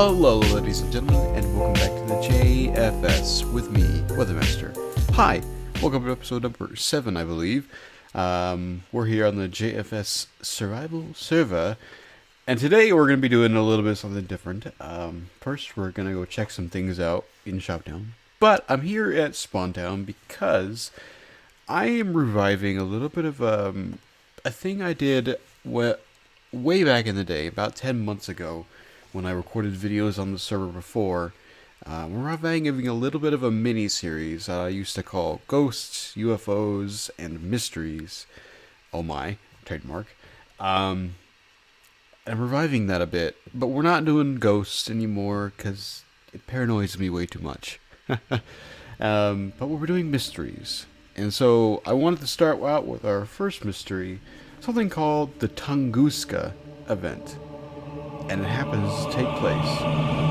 Hello, ladies and gentlemen, and welcome back to the JFS with me, WeatherMaster. Hi, welcome to episode number 7, I believe. We're here on the JFS survival server, and today we're going to be doing a little bit of something different. First, we're going to go check some things out in Shoptown, but I'm here at Spawntown because I am reviving a little bit of a thing I did way back in the day, about 10 months ago, when I recorded videos on the server before. We're having a little bit of a mini-series I used to call Ghosts, UFOs, and Mysteries. Oh my, trademark. I'm reviving that a bit, but we're not doing Ghosts anymore because it paranoids me way too much. But we're doing Mysteries. And so I wanted to start out with our first mystery, something called the Tunguska event. And it happens to take place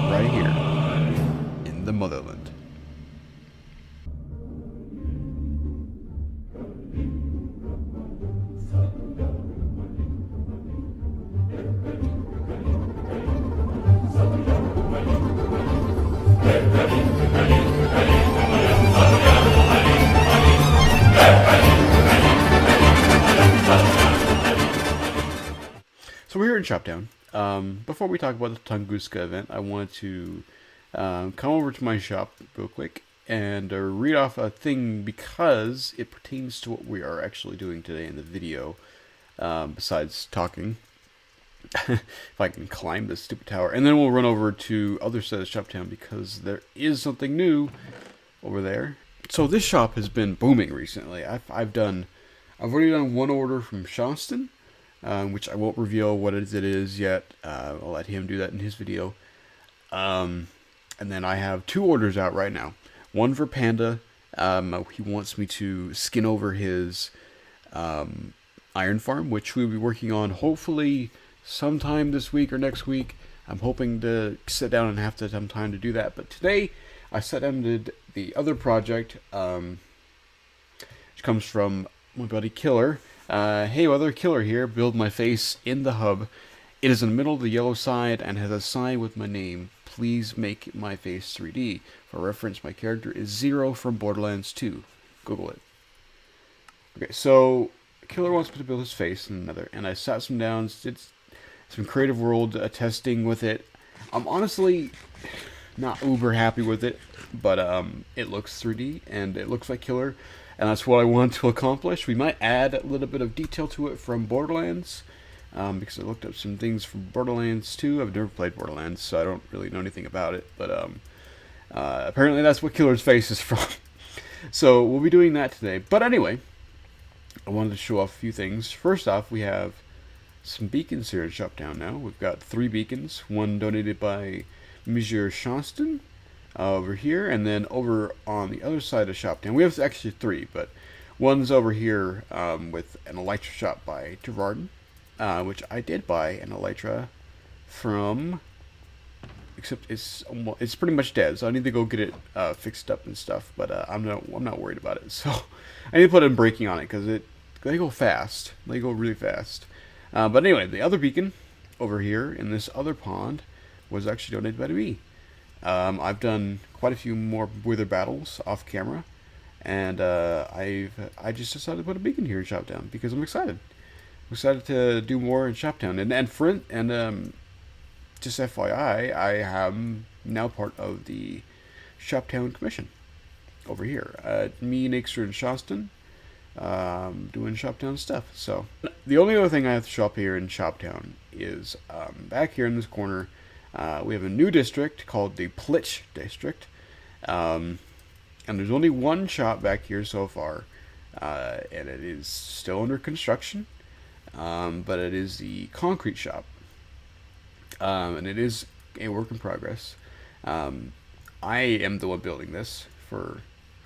right here in the motherland. So we're here in Shoptown. Before we talk about the Tunguska event, I wanted to come over to my shop real quick and read off a thing because it pertains to what we are actually doing today in the video, besides talking. If I can climb this stupid tower. And then we'll run over to other side of Shoptown because there is something new over there. So this shop has been booming recently. I've already done one order from Shaston. Which I won't reveal what it is yet. I'll let him do that in his video. And then I have 2 orders out right now. One for Panda. He wants me to skin over his iron farm, which we'll be working on hopefully sometime this week or next week. I'm hoping to sit down and have some time to do that. But today, I sat down and did the other project, which comes from my buddy Killer. Hey, Weather Killer here. Build my face in the hub. It is in the middle of the yellow side and has a sign with my name. Please make my face 3D. For reference, my character is Zero from Borderlands 2. Google it. Okay, so Killer wants me to build his face in another, and I sat some down, did some Creative World testing with it. I'm honestly not uber happy with it, but it looks 3D and it looks like Killer. And that's what I want to accomplish. We might add a little bit of detail to it from Borderlands, because I looked up some things from Borderlands 2. I've never played Borderlands, so I don't really know anything about it. But apparently that's what Killer's face is from. So we'll be doing that today. But anyway, I wanted to show off a few things. First off, we have some beacons here in Shoptown now. We've got 3 beacons. One donated by Monsieur Shaston. Over here, and then over on the other side of Shoptown, we have actually 3, but one's over here with an Elytra shot by Gerardin, which I did buy an Elytra from, except it's pretty much dead, so I need to go get it fixed up and stuff. But I'm not worried about it. So I need to put in braking on it because they go fast. They go really fast. But anyway, the other beacon over here in this other pond was actually donated by me. I've done quite a few more wither battles off camera, and I just decided to put a beacon here in Shoptown because I'm excited. I'm excited to do more in Shoptown, and just FYI, I am now part of the Shoptown Commission over here. Me, Nixer, and Shaston doing Shoptown stuff. So the only other thing I have to show up here in Shoptown is back here in this corner. We have a new district called the Plitch District, and there's only one shop back here so far, and it is still under construction, but it is the concrete shop, and it is a work in progress. I am the one building this for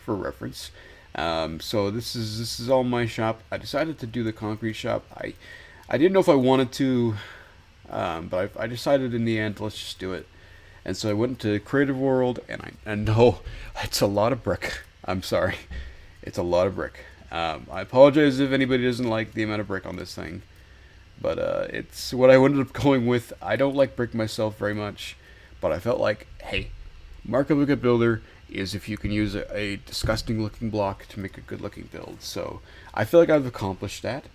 reference, so this is all my shop. I decided to do the concrete shop. I didn't know if I wanted to. But I decided in the end, let's just do it. And so I went to Creative World, and I know it's a lot of brick. I'm sorry. It's a lot of brick. I apologize if anybody doesn't like the amount of brick on this thing. But it's what I ended up going with. I don't like brick myself very much. but I felt like, hey, mark of a good builder is if you can use a disgusting looking block to make a good looking build. So I feel like I've accomplished that.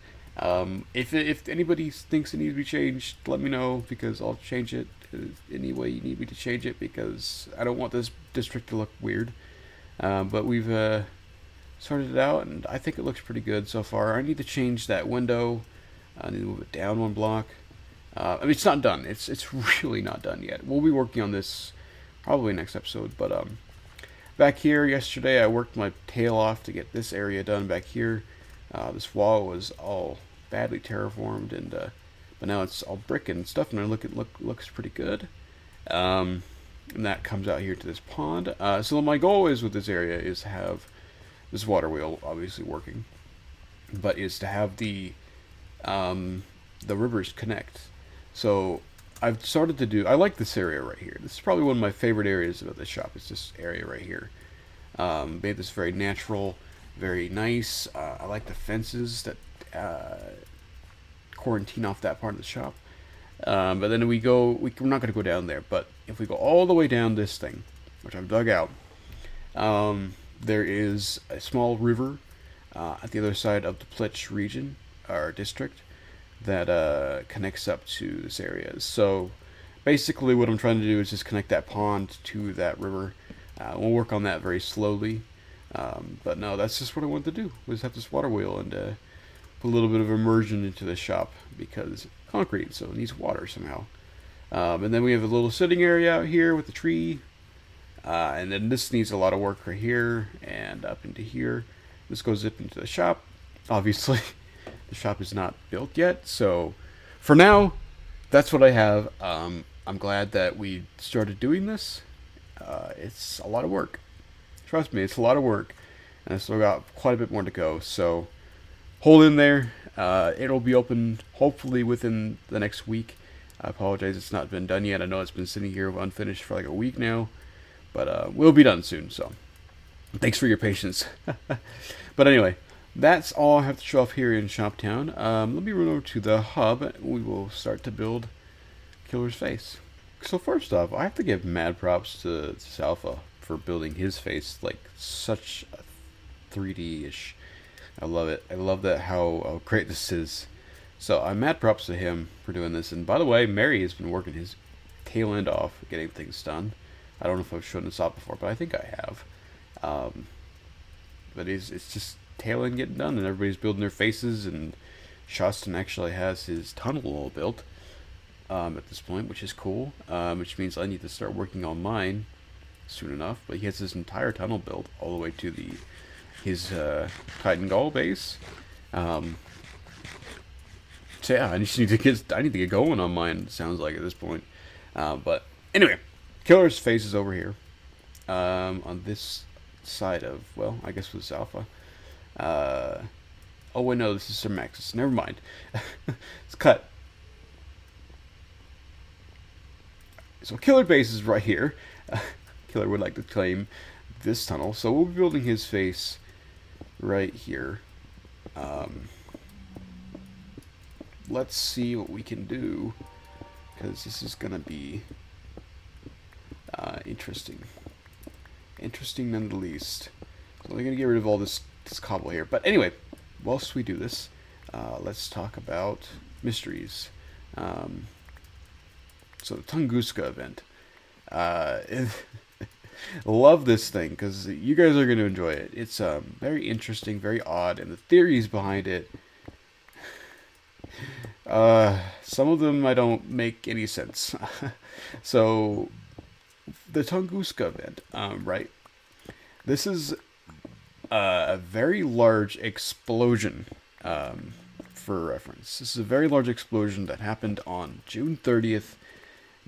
If anybody thinks it needs to be changed, let me know, because I'll change it any way you need me to change it, because I don't want this district to look weird. But we've sorted it out, and I think it looks pretty good so far. I need to change that window. I need to move it down one block. I mean, it's not done. It's really not done yet. We'll be working on this probably next episode. But back here yesterday, I worked my tail off to get this area done back here. This wall was all badly terraformed, and but now it's all brick and stuff, and looks pretty good. And that comes out here to this pond. So my goal is with this area is to have this water wheel obviously working, but is to have the rivers connect. So I've started to do. I like this area right here. This is probably one of my favorite areas about this shop. Is this area right here. Made this very natural, very nice. I like the fences that quarantine off that part of the shop. But then we're not going to go down there. But if we go all the way down this thing, which I've dug out, there is a small river at the other side of the Plitch region, or district, that connects up to this area. So basically what I'm trying to do is just connect that pond to that river. We'll work on that very slowly. But no, that's just what I want to do, was have this water wheel and put a little bit of immersion into the shop, because it's concrete, so it needs water somehow. And then we have a little sitting area out here with the tree. And then this needs a lot of work right here and up into here. This goes up into the shop. Obviously, the shop is not built yet. So for now, that's what I have. I'm glad that we started doing this. It's a lot of work. Trust me, it's a lot of work. And I still got quite a bit more to go. So hold in there. It'll be open hopefully within the next week. I apologize, it's not been done yet. I know it's been sitting here unfinished for like a week now. But we'll be done soon, so thanks for your patience. But anyway, that's all I have to show off here in Shoptown. Let me run over to the hub. We will start to build Killer's face. So first off, I have to give mad props to Salfa for building his face like such a 3D-ish. I love it. I love that how great this is. So I'm mad props to him for doing this. And by the way, Mary has been working his tail end off getting things done. I don't know if I've shown this off before, but I think I have. But it's just tail end getting done, and everybody's building their faces, and Shostin actually has his tunnel all built at this point, which is cool, which means I need to start working on mine soon enough. But he has his entire tunnel built all the way to his Titan Gall base. So yeah, I need to get going on mine, it sounds like, at this point. But anyway, Killer's face is over here, on this side of, well, I guess with Alpha. Oh wait, no, this is Sir Maxis. Never mind. It's cut. So Killer base is right here. Killer would like to claim this tunnel, so we'll be building his face right here. Let's see what we can do, because this is gonna be interesting. Interesting none the least. So we're gonna get rid of all this cobble here. But anyway, whilst we do this, let's talk about mysteries. So the Tunguska event. Love this thing, because you guys are going to enjoy it. It's very interesting, very odd, and the theories behind it, some of them I don't make any sense. So the Tunguska event, right? This is a very large explosion. For reference, this is a very large explosion that happened on June 30th,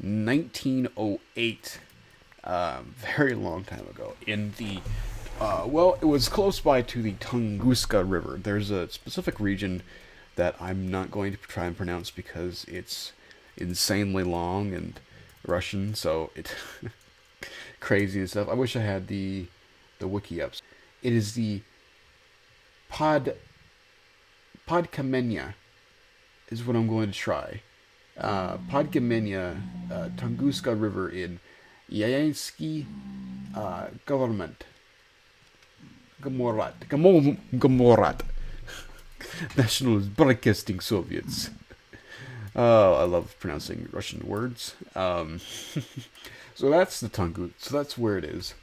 1908. Very long time ago, in the well, it was close by to the Tunguska River. There's a specific region that I'm not going to try and pronounce because it's insanely long and Russian, so it crazy and stuff. I wish I had the wiki ups. It is the Podkamenya is what I'm going to try. Podkamenya, Tunguska River in Yayansky government. Gamorat. Nationalist Broadcasting Soviets. Oh, I love pronouncing Russian words. So that's the Tungut. So that's where it is.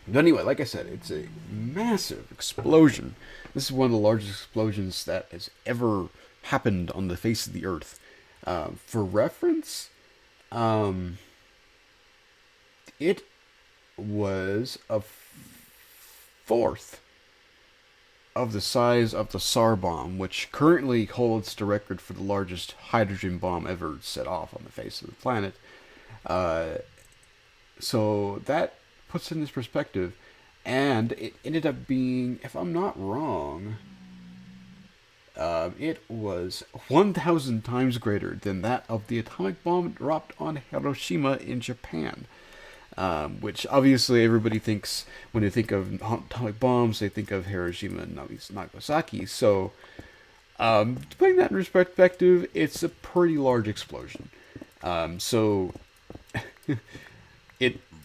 But anyway, like I said, it's a massive explosion. This is one of the largest explosions that has ever happened on the face of the Earth. For reference, it was a fourth of the size of the Tsar bomb, which currently holds the record for the largest hydrogen bomb ever set off on the face of the planet. Uh, so that puts in this perspective, and it ended up being, if I'm not wrong, it was 1,000 times greater than that of the atomic bomb dropped on Hiroshima in Japan. Which obviously everybody thinks, when they think of atomic bombs, they think of Hiroshima and Nagasaki. So, putting that in perspective, it's a pretty large explosion. So,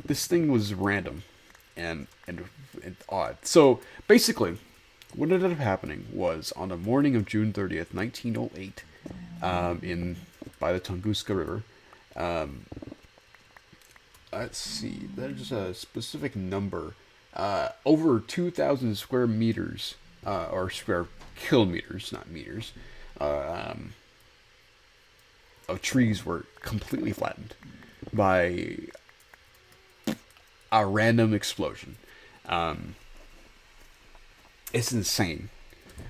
this thing was random and odd. So basically, what ended up happening was on the morning of June 30th, 1908, by the Tunguska River. Let's see, there's a specific number. Over 2,000 square meters, or square kilometers, not meters, of trees were completely flattened by a random explosion. It's insane,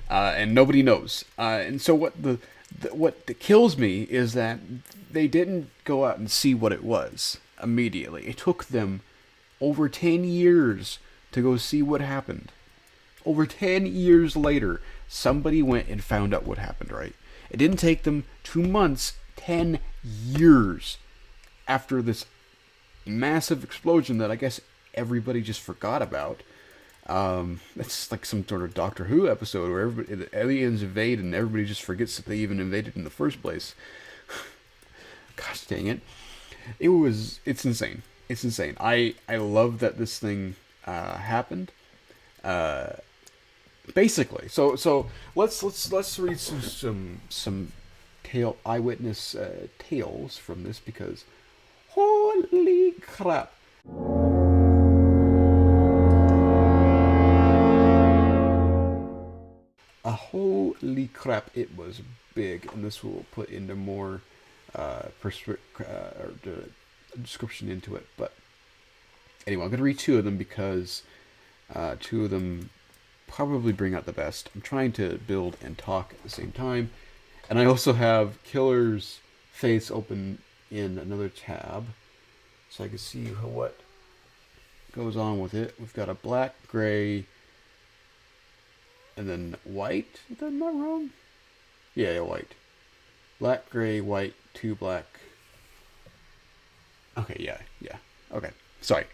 and nobody knows. And so what kills me is that they didn't go out and see what it was immediately. It took them over 10 years to go see what happened. Over 10 years later, somebody went and found out what happened, right? It didn't take them 2 months, 10 years after this massive explosion that I guess everybody just forgot about. It's like some sort of Doctor Who episode where the aliens invade and everybody just forgets that they even invaded in the first place. Gosh dang it. It's insane. It's insane. I love that this thing happened. Basically, so let's read some eyewitness tales from this, because holy crap. Holy crap, it was big, and this will put into more description into it. But anyway, I'm going to read two of them because two of them probably bring out the best. I'm trying to build and talk at the same time. And I also have Killer's face open in another tab, so I can see what goes on with it. We've got a black, gray, and then white. Is that not wrong? Yeah, white. Black, gray, white, 2 black. Okay, yeah. Okay, sorry.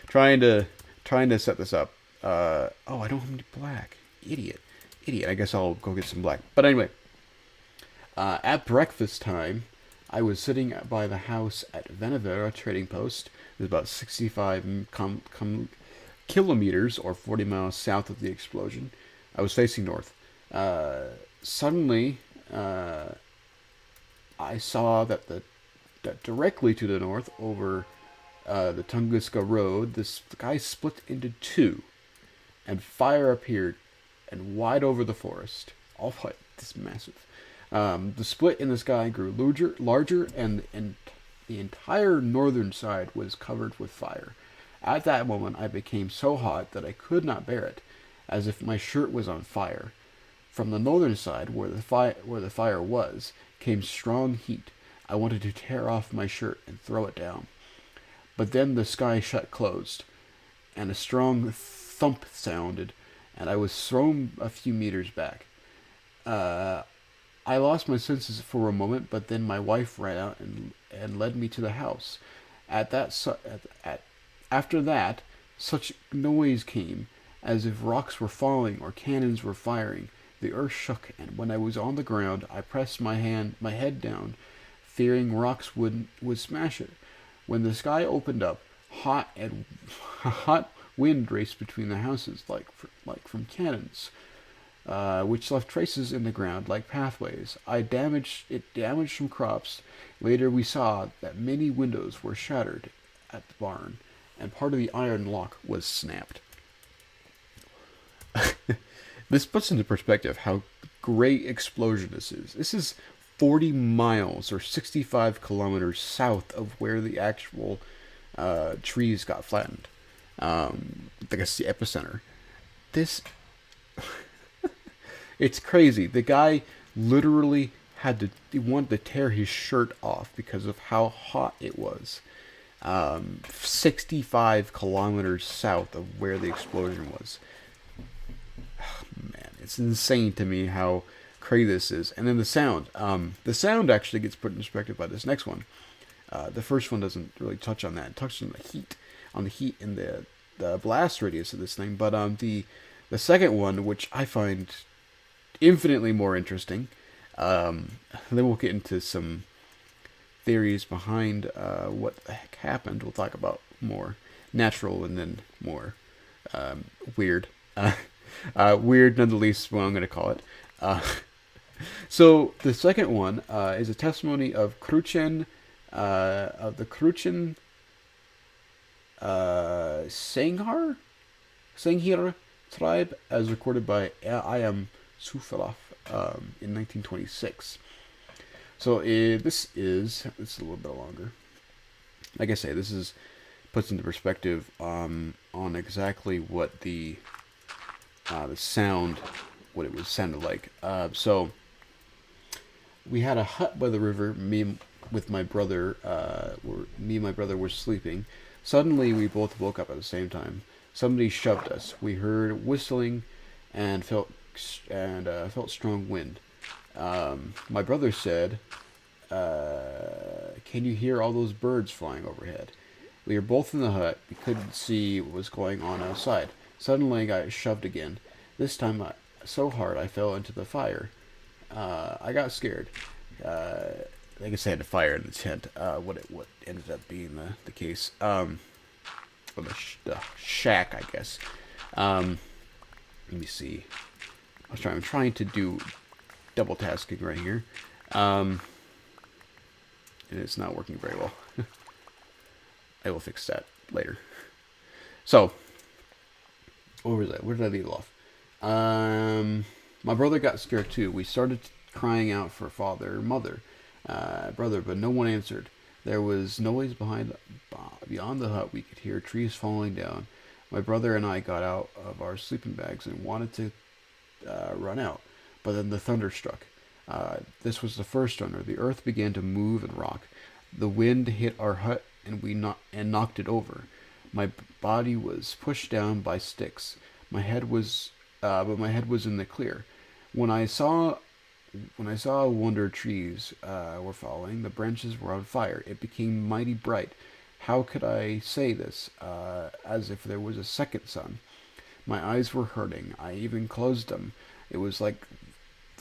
trying to set this up. Oh, I don't have any black. Idiot. I guess I'll go get some black. But anyway, at breakfast time, I was sitting by the house at Venevera Trading Post. It was about 65 kilometers or 40 miles south of the explosion. I was facing north. Suddenly, I saw that directly to the north, over the Tunguska Road, the sky split into two, and fire appeared, and wide over the forest. All white. This massive. The split in the sky grew larger, and the entire northern side was covered with fire. At that moment, I became so hot that I could not bear it, as if my shirt was on fire. From the northern side, where the fire was, came strong heat. I wanted to tear off my shirt and throw it down. But then the sky shut closed, and a strong thump sounded, and I was thrown a few meters back. I lost my senses for a moment, but then my wife ran out and led me to the house. After that, such noise came, as if rocks were falling or cannons were firing. The earth shook, and when I was on the ground, I pressed my head down, fearing rocks would smash it. When the sky opened up, hot wind raced between the houses like from cannons, which left traces in the ground like pathways. It damaged some crops. Later, we saw that many windows were shattered at the barn, and part of the iron lock was snapped. This puts into perspective how great explosion this is. This is 40 miles or 65 kilometers south of where the actual trees got flattened. I guess the epicenter. This, it's crazy. The guy literally he wanted to tear his shirt off because of how hot it was. 65 kilometers south of where the explosion was. Man, it's insane to me how crazy this is. And then the sound. The sound actually gets put in perspective by this next one. The first one doesn't really touch on that. It touches on the heat in the blast radius of this thing. But the second one, which I find infinitely more interesting. Then we'll get into some theories behind what the heck happened. We'll talk about more natural and then more weird. Weird, none the least, what I'm going to call it. So the second one is a testimony of the Kruchen Senghir tribe, as recorded by I am Sufaraf in 1926. So this is a little bit longer. Like I say, this puts into perspective on exactly what the sound, what it was sounded like. So we had a hut by the river. Me and my brother were sleeping. Suddenly, we both woke up at the same time. Somebody shoved us. We heard whistling and felt strong wind. My brother said, "Can you hear all those birds flying overhead?" We were both in the hut. We couldn't see what was going on outside. Suddenly, I got shoved again. This time, so hard I fell into the fire. I got scared. I guess I had a fire in the tent. What ended up being the case. Or the shack, I guess. Let me see. I'm trying to do double tasking right here. And it's not working very well. I will fix that later. So, what was that? Where did I leave off? My brother got scared too. We started crying out for father or mother, brother, but no one answered. There was noise beyond the hut. We could hear trees falling down. My brother and I got out of our sleeping bags and wanted to run out, but then the thunder struck. This was the first thunder. The earth began to move and rock. The wind hit our hut and knocked it over. My body was pushed down by sticks. But my head was in the clear. When I saw wonder trees were falling, the branches were on fire. It became mighty bright. How could I say this? As if there was a second sun. My eyes were hurting. I even closed them. It was like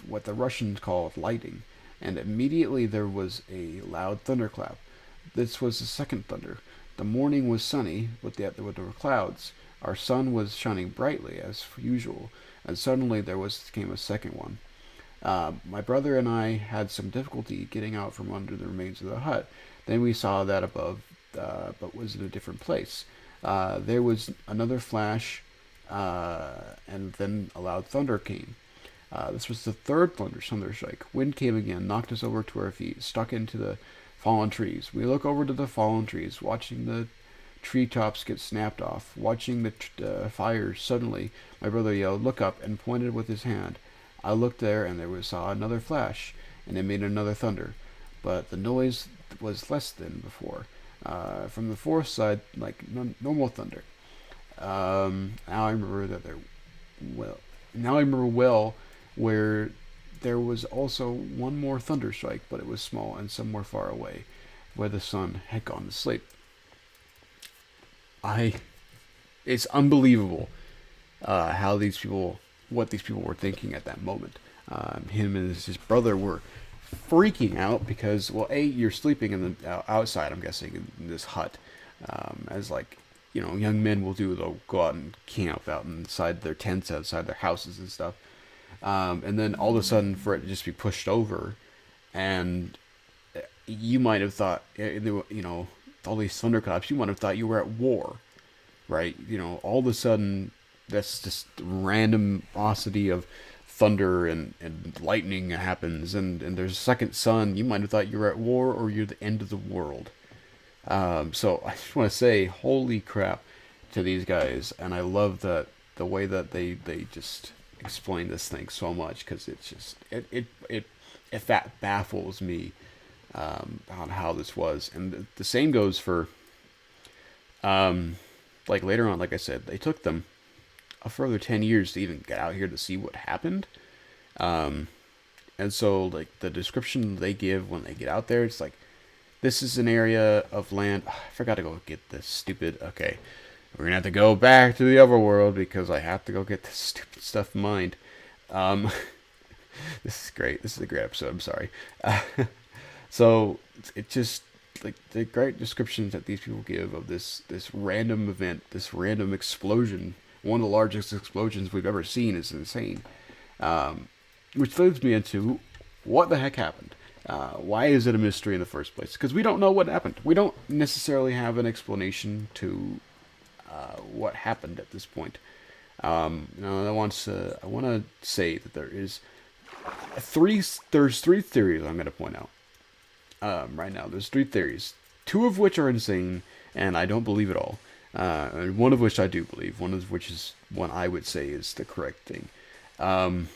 what the Russians call lighting. And immediately there was a loud thunderclap. This was the second thunder. The morning was sunny, but there were clouds. Our sun was shining brightly as usual, and suddenly came a second one. My brother and I had some difficulty getting out from under the remains of the hut. Then we saw that above, but was in a different place. There was another flash, and then a loud thunder came. This was the third thunder strike. Wind came again, knocked us over to our feet, stuck into the fallen trees. We look over to the fallen trees, watching the treetops get snapped off, watching the fires. Suddenly, my brother yelled, "Look up," and pointed with his hand. I looked there, and saw another flash, and it made another thunder. But the noise was less than before. From the fourth side, like normal thunder. Now I remember well where there was also one more thunder strike, but it was small and somewhere far away, where the sun had gone to sleep. It's unbelievable what these people were thinking at that moment. Him and his brother were freaking out because, well, A, you're sleeping in the outside, I'm guessing, in this hut, as like, young men will do. They'll go out and camp out inside their tents, outside their houses and stuff. And then all of a sudden, for it to just be pushed over, and you might have thought, all these thunderclaps, you might have thought you were at war, right? All of a sudden, that's just randomosity of thunder and lightning happens, and there's a second sun. You might have thought you were at war or you're the end of the world. So I just want to say, holy crap to these guys, and I love that the way that they just explain this thing so much, because it's just if that baffles me on how this was, and the same goes for like later on. Like I said, they took them a further 10 years to even get out here to see what happened. And so, like, the description they give when they get out there, it's like, this is an area of land. Oh, I forgot to go get this stupid. Okay, we're gonna have to go back to the overworld because I have to go get this stupid stuff mined. This is great. This is a great episode. I'm sorry. So it just, like, the great descriptions that these people give of this random event, this random explosion, one of the largest explosions we've ever seen, is insane. Which leads me into, what the heck happened? Why is it a mystery in the first place? Because we don't know what happened. We don't necessarily have an explanation to what happened at this point. I want to say that there's three theories I'm going to point out. Right now, there's three theories, two of which are insane, and I don't believe at all. And one of which I do believe, one of which is one I would say is the correct thing. Probably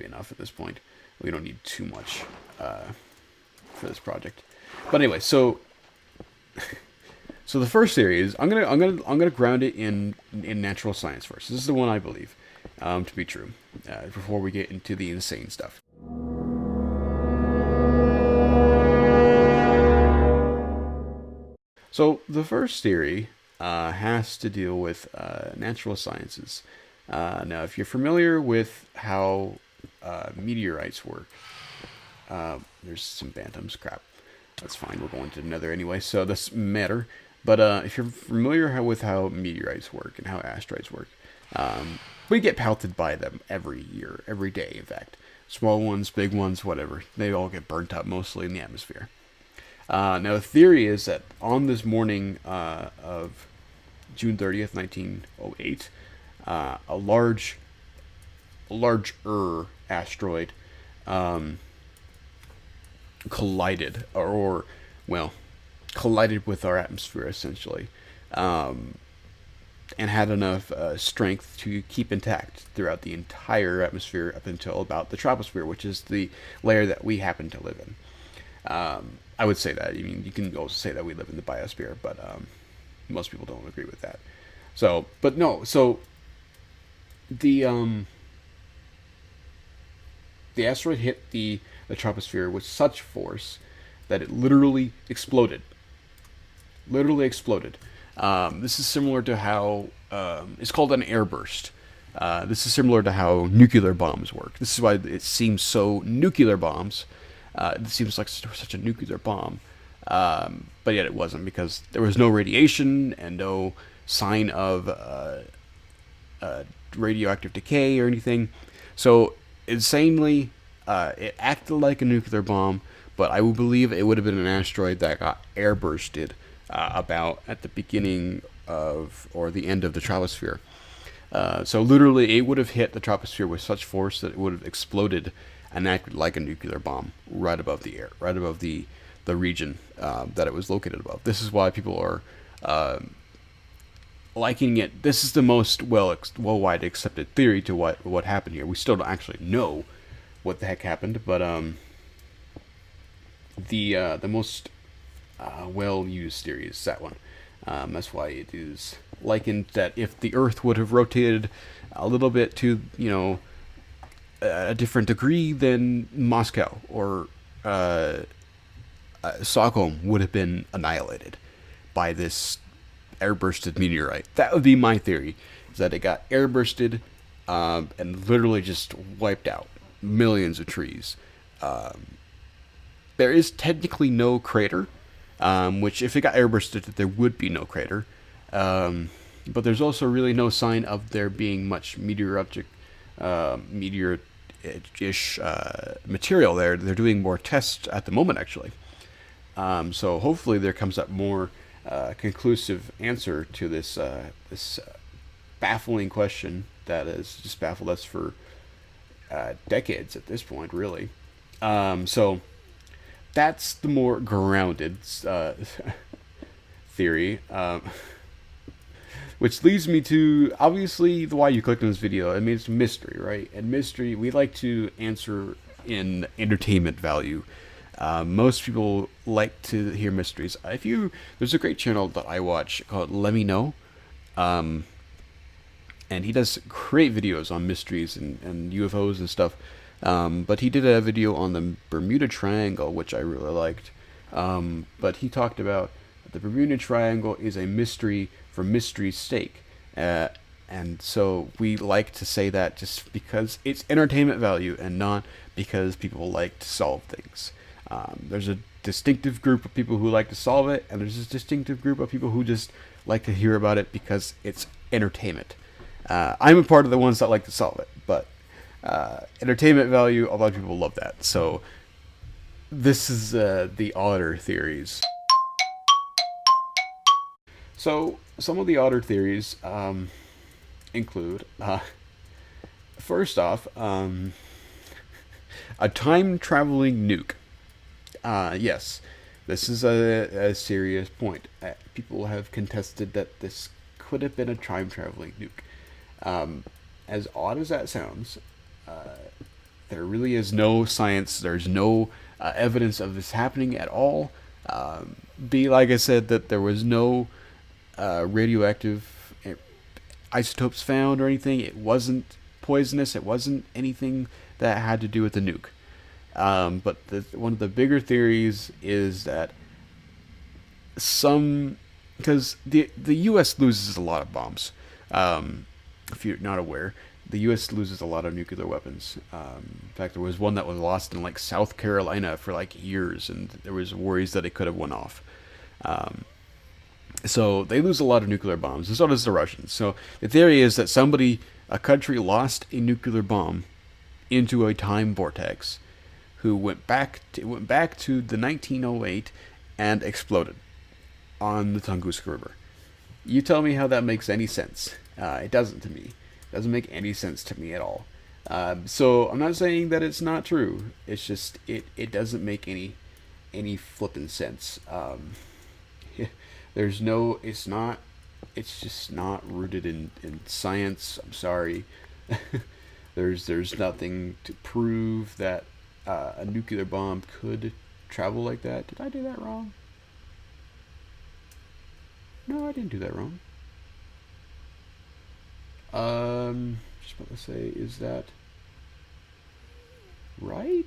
enough at this point. We don't need too much for this project. But anyway, so the first theory is, I'm gonna ground it in natural science first. This is the one I believe to be true before we get into the insane stuff. So the first theory has to deal with natural sciences. Now, if you're familiar with how meteorites work, there's some bantams. Crap, that's fine. We're going to another anyway, so it doesn't matter. But if you're familiar with how meteorites work and how asteroids work, we get pelted by them every year, every day. In fact, small ones, big ones, whatever. They all get burnt up mostly in the atmosphere. Now, the theory is that on this morning of June 30th, 1908, a larger asteroid collided, collided with our atmosphere, essentially, and had enough strength to keep intact throughout the entire atmosphere up until about the troposphere, which is the layer that we happen to live in. I would say that. I mean, you can also say that we live in the biosphere, but most people don't agree with that. So, but no, so the asteroid hit the troposphere with such force that it literally exploded. This is similar to how it's called an airburst. This is similar to how nuclear bombs work. This is why it seems so nuclear bombs. It seems like such a nuclear bomb, but yet it wasn't, because there was no radiation and no sign of radioactive decay or anything. So insanely, it acted like a nuclear bomb, but I would believe it would have been an asteroid that got airbursted about at the beginning of, or the end of, the troposphere. So literally, it would have hit the troposphere with such force that it would have exploded and acted like a nuclear bomb right above the air, right above the region that it was located above. This is why people are likening it. This is the most wide accepted theory to what happened here. We still don't actually know what the heck happened, but the most well used theory is that one. That's why it is likened that if the Earth would have rotated a little bit to, a different degree, than Moscow or Stockholm would have been annihilated by this airbursted meteorite. That would be my theory, is that it got airbursted and literally just wiped out millions of trees. There is technically no crater, which if it got airbursted, there would be no crater. But there's also really no sign of there being much meteor-ish material there. They're doing more tests at the moment, actually. So hopefully there comes up more conclusive answer to this baffling question that has just baffled us for decades at this point, really. So that's the more grounded theory. Which leads me to, obviously, why you clicked on this video. I mean, it's mystery, right? And mystery, we like to answer in entertainment value. Most people like to hear mysteries. There's a great channel that I watch called Let Me Know. And he does great videos on mysteries and UFOs and stuff. But he did a video on the Bermuda Triangle, which I really liked. But he talked about the Bermuda Triangle is a mystery for mystery's sake. And so we like to say that just because it's entertainment value and not because people like to solve things. There's a distinctive group of people who like to solve it, and there's a distinctive group of people who just like to hear about it because it's entertainment. I'm a part of the ones that like to solve it, but entertainment value, a lot of people love that. So this is the otter theories. So some of the otter theories include, first off, a time-traveling nuke. Yes, this is a serious point. People have contested that this could have been a time-traveling nuke. As odd as that sounds, there really is no science. There's no evidence of this happening at all. Like I said, that there was no radioactive isotopes found or anything. It wasn't poisonous. It wasn't anything that had to do with the nuke. But one of the bigger theories is that because the U.S. loses a lot of bombs. If you're not aware, the U.S. loses a lot of nuclear weapons. In fact, there was one that was lost in like South Carolina for like years, and there was worries that it could have went off. So they lose a lot of nuclear bombs, and so does the Russians. So the theory is that a country lost a nuclear bomb into a time vortex, who went back to the 1908 and exploded on the Tunguska River. You tell me how that makes any sense. It doesn't to me. It doesn't make any sense to me at all. So I'm not saying that it's not true. It's just it doesn't make any flippin' sense. It's just not rooted in science. I'm sorry. There's nothing to prove that a nuclear bomb could travel like that. Did I do that wrong? No, I didn't do that wrong. Just about to say, is that right?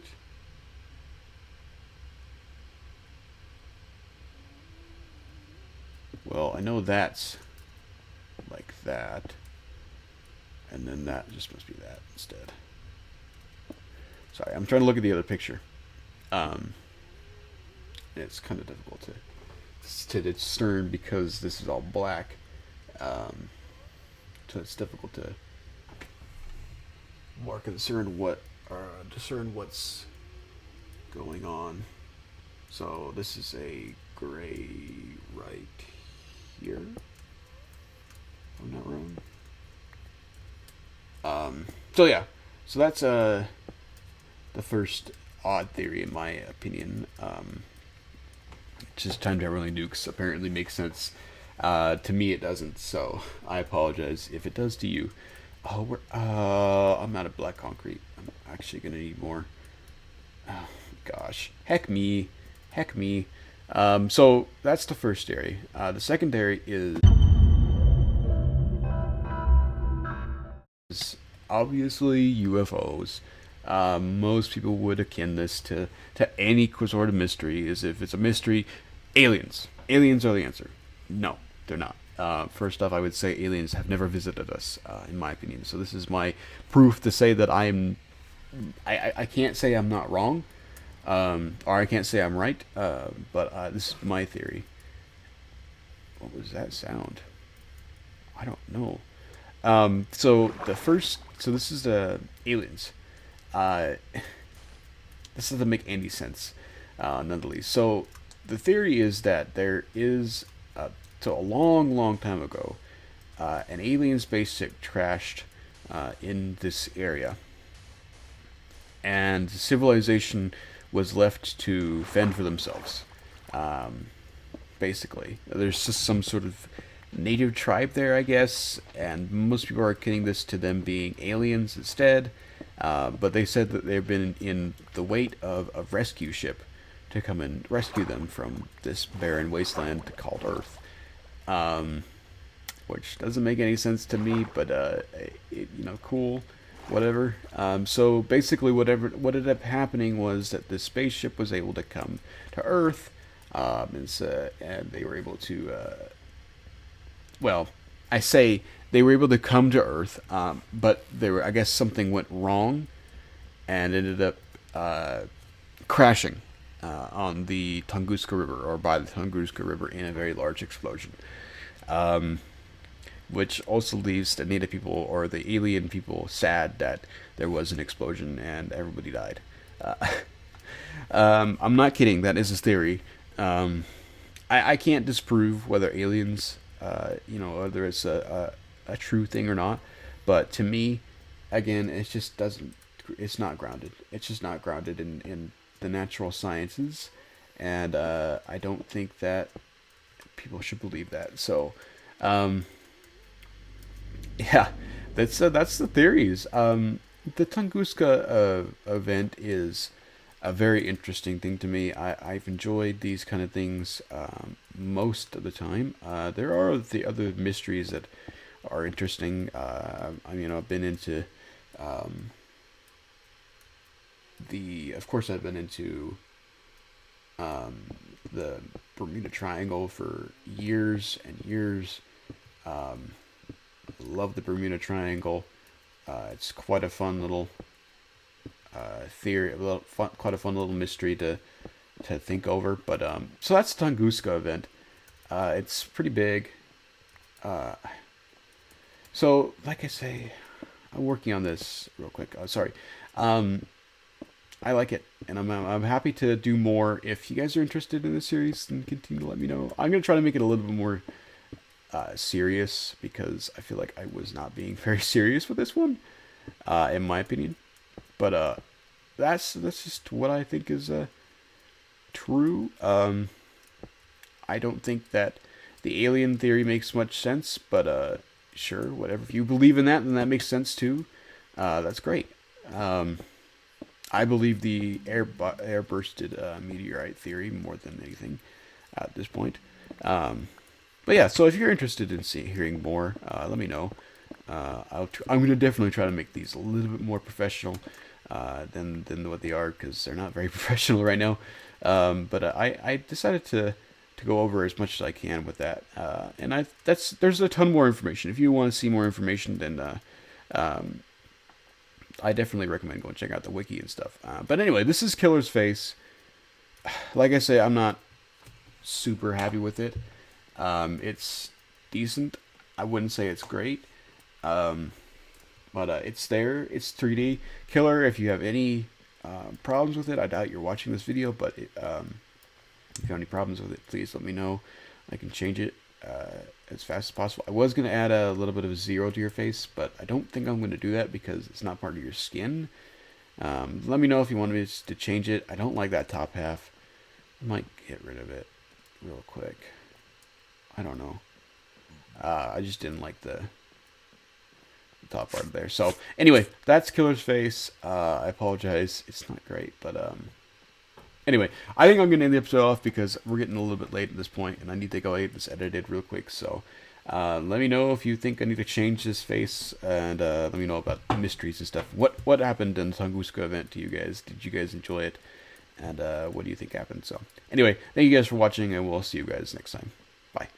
Well, I know that's like that, and then that just must be that instead. Sorry, I'm trying to look at the other picture. It's kind of difficult to discern because this is all black. So it's difficult to discern what's going on. So this is a gray right here. I'm not wrong. So yeah, so that's the first odd theory in my opinion. Just time traveling nukes apparently makes sense. To me it doesn't, so I apologize if it does to you. I'm out of black concrete. I'm actually gonna need more. Oh gosh, heck me. So that's the first theory. The second theory is obviously UFOs. Most people would akin this to any sort of mystery. Is if it's a mystery, aliens. Aliens are the answer. No, they're not. First off, I would say aliens have never visited us, in my opinion. So this is my proof to say that I can't say I'm not wrong. Or I can't say I'm right, but this is my theory. What was that sound? I don't know. So this is the aliens. Uh, this doesn't make any sense, none the least. So the theory is that there is, so a long, long time ago, an alien spaceship crashed in this area, and civilization was left to fend for themselves. Um, Basically, there's just some sort of native tribe there, I guess, and most people are akinning this to them being aliens instead. But they said that they've been in the wait of a rescue ship to come and rescue them from this barren wasteland called Earth. Um, which doesn't make any sense to me, but cool, whatever. So basically, what ended up happening was that the spaceship was able to come to Earth, and they were able to. Well, I say they were able to come to Earth, but I guess something went wrong, and ended up crashing on the Tunguska River, or by the Tunguska River, in a very large explosion. Um, which also leaves the native people or the alien people sad that there was an explosion and everybody died. Uh, I'm not kidding. That is his theory. Um, I can't disprove whether aliens, whether it's a true thing or not. But to me, again, it just doesn't. It's not grounded. It's just not grounded in the natural sciences, and I don't think that people should believe that. So, um, yeah, that's the theories. The Tunguska event is a very interesting thing to me. I've enjoyed these kind of things most of the time. There are the other mysteries that are interesting. I've been into um, of course, I've been into um, the Bermuda Triangle for years and years. Um, Love the Bermuda Triangle. It's quite a fun little theory, quite a fun little mystery to think over. But so that's the Tunguska event. It's pretty big. Uh, so, like I say, I'm working on this real quick. Sorry. Um, I like it, and I'm happy to do more. If you guys are interested in the series, then continue to let me know. I'm gonna try to make it a little bit more serious, because I feel like I was not being very serious with this one, in my opinion. But that's just what I think is true. I don't think that the alien theory makes much sense, but sure, whatever. If you believe in that, then that makes sense too. That's great. Um, I believe the airbursted meteorite theory more than anything at this point. Um, but yeah, so if you're interested in hearing more, let me know. I'm going to definitely try to make these a little bit more professional than what they are, because they're not very professional right now. But I decided to go over as much as I can with that. And there's a ton more information. If you want to see more information, then um, I definitely recommend going check out the wiki and stuff. But anyway, this is Killer's Face. Like I say, I'm not super happy with it. It's decent. I wouldn't say it's great. Um, but it's there. It's 3D. Killer, if you have any problems with it, I doubt you're watching this video, but if you have any problems with it, please let me know. I can change it as fast as possible. I was going to add a little bit of a zero to your face, but I don't think I'm going to do that because it's not part of your skin. Let me know if you want me to change it. I don't like that top half. I might get rid of it real quick. I don't know. I just didn't like the top part there. So anyway, that's Killer's Face. I apologize. It's not great, but anyway, I think I'm going to end the episode off because we're getting a little bit late at this point, and I need to go get this edited real quick. So let me know if you think I need to change this face, and let me know about mysteries and stuff. What happened in the Tunguska event to you guys? Did you guys enjoy it? And what do you think happened? So anyway, thank you guys for watching, and we'll see you guys next time. Bye.